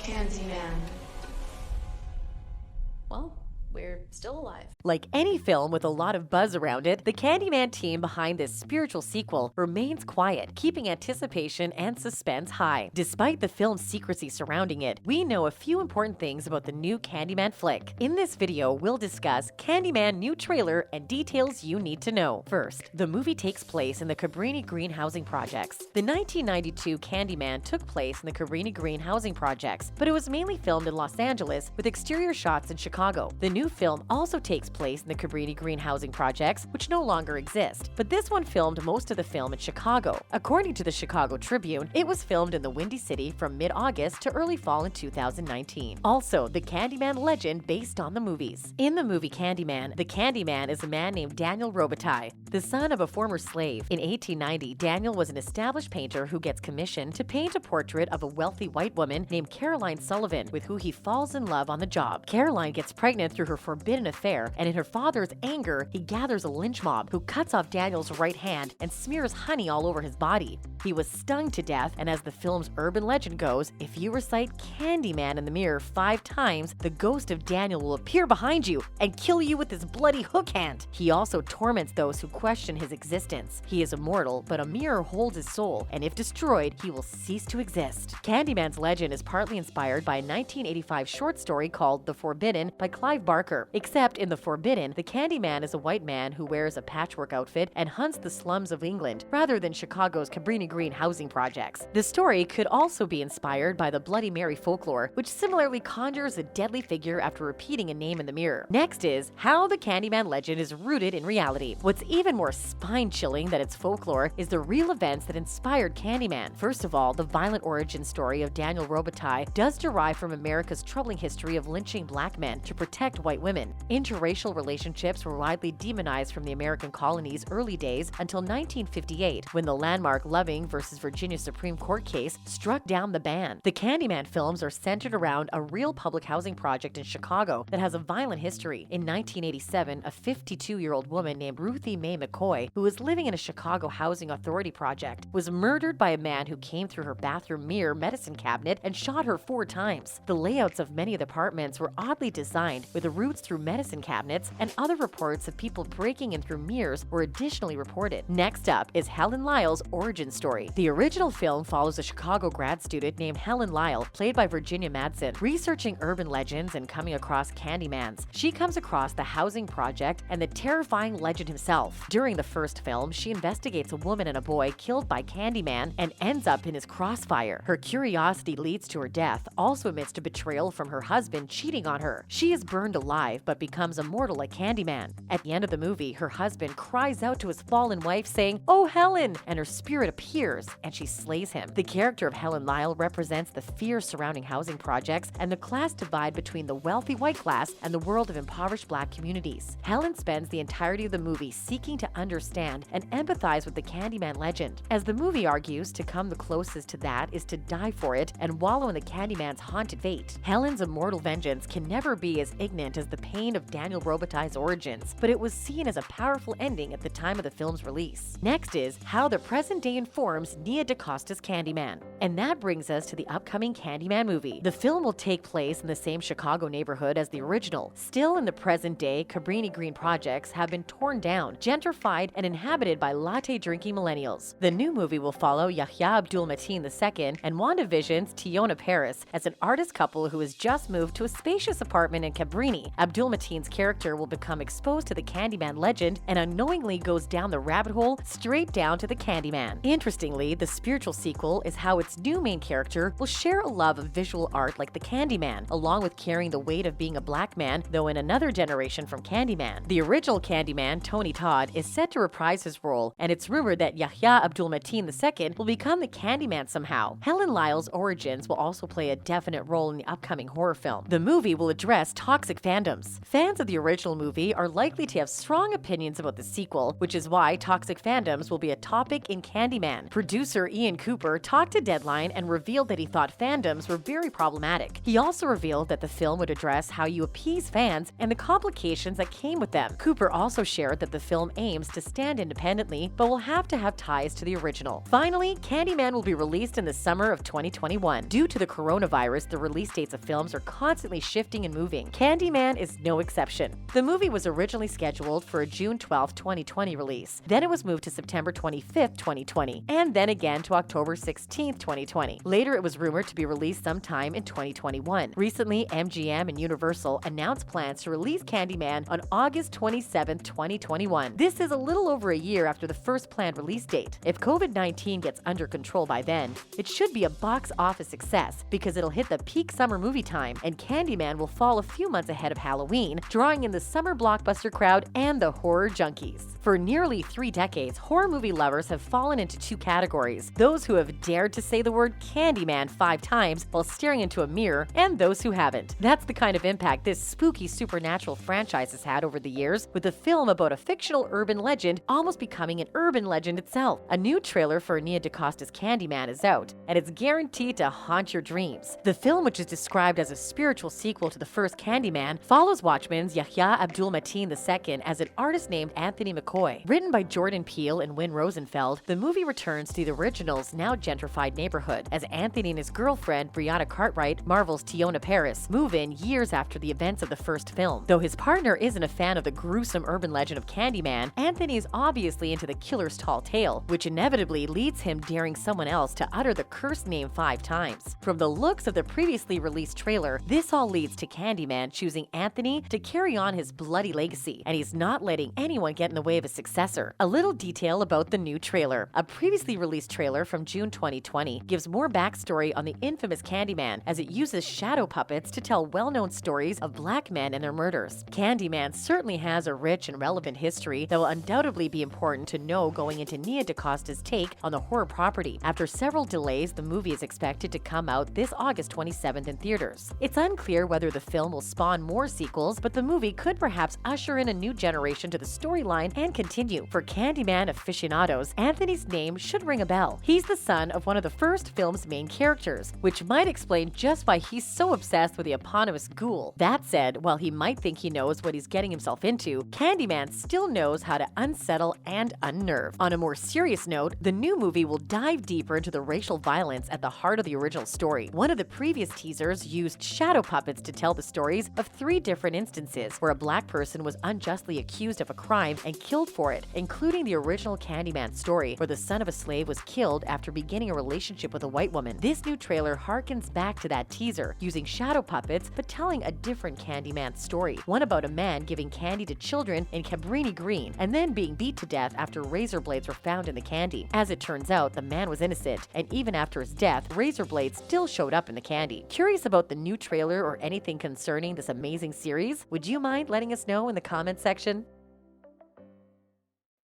Candyman. Well, we're still alive. Like any film with a lot of buzz around it, the Candyman team behind this spiritual sequel remains quiet, keeping anticipation and suspense high. Despite the film's secrecy surrounding it, we know a few important things about the new Candyman flick. In this video, we'll discuss Candyman new trailer and details you need to know. First, the movie takes place in the Cabrini Green housing projects. The 1992 Candyman took place in the Cabrini Green housing projects, but it was mainly filmed in Los Angeles with exterior shots in Chicago. The new film also takes place in the Cabrini Green housing projects, which no longer exist, but this one filmed most of the film in Chicago. According to the Chicago Tribune, it was filmed in the Windy City from mid-August to early fall in 2019. Also, the Candyman legend based on the movies. In the movie Candyman, the Candyman is a man named Daniel Robitaille, the son of a former slave. In 1890, Daniel was an established painter who gets commissioned to paint a portrait of a wealthy white woman named Caroline Sullivan, with who he falls in love on the job. Caroline gets pregnant through her forbidden affair, and in her father's anger, he gathers a lynch mob who cuts off Daniel's right hand and smears honey all over his body. He was stung to death, and as the film's urban legend goes, if you recite Candyman in the mirror 5 times, the ghost of Daniel will appear behind you and kill you with his bloody hook hand. He also torments those who question his existence. He is immortal, but a mirror holds his soul, and if destroyed, he will cease to exist. Candyman's legend is partly inspired by a 1985 short story called The Forbidden by Clive Barker. Except in The Forbidden, the Candyman is a white man who wears a patchwork outfit and hunts the slums of England, rather than Chicago's Cabrini Green housing projects. The story could also be inspired by the Bloody Mary folklore, which similarly conjures a deadly figure after repeating a name in the mirror. Next is how the Candyman legend is rooted in reality. What's even more spine-chilling than its folklore is the real events that inspired Candyman. First of all, the violent origin story of Daniel Robitaille does derive from America's troubling history of lynching black men to protect white women. Interracial relationships were widely demonized from the American colonies' early days until 1958, when the landmark Loving versus Virginia Supreme Court case struck down the ban. The Candyman films are centered around a real public housing project in Chicago that has a violent history. In 1987, a 52-year-old woman named Ruthie Mae McCoy, who was living in a Chicago Housing Authority project, was murdered by a man who came through her bathroom mirror medicine cabinet and shot her 4 times. The layouts of many of the apartments were oddly designed, with the routes through medicine cabinets, and other reports of people breaking in through mirrors were additionally reported. Next up is Helen Lyle's origin story. The original film follows a Chicago grad student named Helen Lyle, played by Virginia Madsen, researching urban legends and coming across Candymans. She comes across the housing project and the terrifying legend himself. During the first film, she investigates a woman and a boy killed by Candyman and ends up in his crossfire. Her curiosity leads to her death, also amidst a betrayal from her husband cheating on her. She is burned alive but becomes immortal like Candyman. At the end of the movie, her husband cries out to his fallen wife saying, "Oh, Helen!" and her spirit appears and she slays him. The character of Helen Lyle represents the fear surrounding housing projects and the class divide between the wealthy white class and the world of impoverished black communities. Helen spends the entirety of the movie seeking to understand and empathize with the Candyman legend. As the movie argues, to come the closest to that is to die for it and wallow in the Candyman's haunted fate. Helen's immortal vengeance can never be as ignorant as the pain of Daniel Robitaille's origins, but it was seen as a powerful ending at the time of the film's release. Next is how the present day informs Nia Dacosta's Candyman. And that brings us to the upcoming Candyman movie. The film will take place in the same Chicago neighborhood as the original. Still in the present day, Cabrini Green projects have been torn down, gentrified, and inhabited by latte-drinking millennials. The new movie will follow Yahya Abdul-Mateen II and WandaVision's Tiona Paris as an artist couple who has just moved to a spacious apartment in Cabrini. Abdul-Mateen's character will become exposed to the Candyman legend and unknowingly goes down the rabbit hole straight down to the Candyman. Interestingly, the spiritual sequel is how its new main character will share a love of visual art like the Candyman, along with carrying the weight of being a black man, though in another generation from Candyman. The original Candyman, Tony Todd, is set to reprise his role, and it's rumored that Yahya Abdul-Mateen II will become the Candyman somehow. Helen Lyle's origins will also play a definite role in the upcoming horror film. The movie will address toxic family fandoms. Fans of the original movie are likely to have strong opinions about the sequel, which is why toxic fandoms will be a topic in Candyman. Producer Ian Cooper talked to Deadline and revealed that he thought fandoms were very problematic. He also revealed that the film would address how you appease fans and the complications that came with them. Cooper also shared that the film aims to stand independently, but will have to have ties to the original. Finally, Candyman will be released in the summer of 2021. Due to the coronavirus, the release dates of films are constantly shifting and moving. Candyman is no exception. The movie was originally scheduled for a June 12, 2020 release. Then it was moved to September 25, 2020, and then again to October 16, 2020. Later, it was rumored to be released sometime in 2021. Recently, MGM and Universal announced plans to release Candyman on August 27, 2021. This is a little over a year after the first planned release date. If COVID-19 gets under control by then, it should be a box office success because it'll hit the peak summer movie time, and Candyman will fall a few months ahead of Halloween, drawing in the summer blockbuster crowd and the horror junkies. For nearly 3 decades, horror movie lovers have fallen into 2 categories: those who have dared to say the word Candyman 5 times while staring into a mirror, and those who haven't. That's the kind of impact this spooky supernatural franchise has had over the years, with the film about a fictional urban legend almost becoming an urban legend itself. A new trailer for Nia Dacosta's Candyman is out, and it's guaranteed to haunt your dreams. The film, which is described as a spiritual sequel to the first Candyman, follows Watchmen's Yahya Abdul-Mateen II as an artist named Anthony McCoy. Written by Jordan Peele and Wynn Rosenfeld, the movie returns to the original's now gentrified neighborhood as Anthony and his girlfriend, Brianna Cartwright, Marvel's Tiona Paris, move in years after the events of the first film. Though his partner isn't a fan of the gruesome urban legend of Candyman, Anthony is obviously into the killer's tall tale, which inevitably leads him daring someone else to utter the cursed name 5 times. From the looks of the previously released trailer, this all leads to Candyman choosing Anthony to carry on his bloody legacy, and he's not letting anyone get in the way of his successor. A little detail about the new trailer. A previously released trailer from June 2020 gives more backstory on the infamous Candyman, as it uses shadow puppets to tell well-known stories of black men and their murders. Candyman certainly has a rich and relevant history that will undoubtedly be important to know going into Nia Dacosta's take on the horror property. After several delays, the movie is expected to come out this August 27th in theaters. It's unclear whether the film will spawn more sequels, but the movie could perhaps usher in a new generation to the storyline and continue. For Candyman aficionados, Anthony's name should ring a bell. He's the son of one of the first film's main characters, which might explain just why he's so obsessed with the eponymous ghoul. That said, while he might think he knows what he's getting himself into, Candyman still knows how to unsettle and unnerve. On a more serious note, the new movie will dive deeper into the racial violence at the heart of the original story. One of the previous teasers used shadow puppets to tell the stories of 3 different instances where a black person was unjustly accused of a crime and killed for it, including the original Candyman story, where the son of a slave was killed after beginning a relationship with a white woman. This new trailer harkens back to that teaser, using shadow puppets but telling a different Candyman story, one about a man giving candy to children in Cabrini Green and then being beat to death after razor blades were found in the candy. As it turns out, the man was innocent, and even after his death, razor blades still showed up in the candy. Curious about the new trailer or anything concerning this amazing series? Would you mind letting us know in the comments section?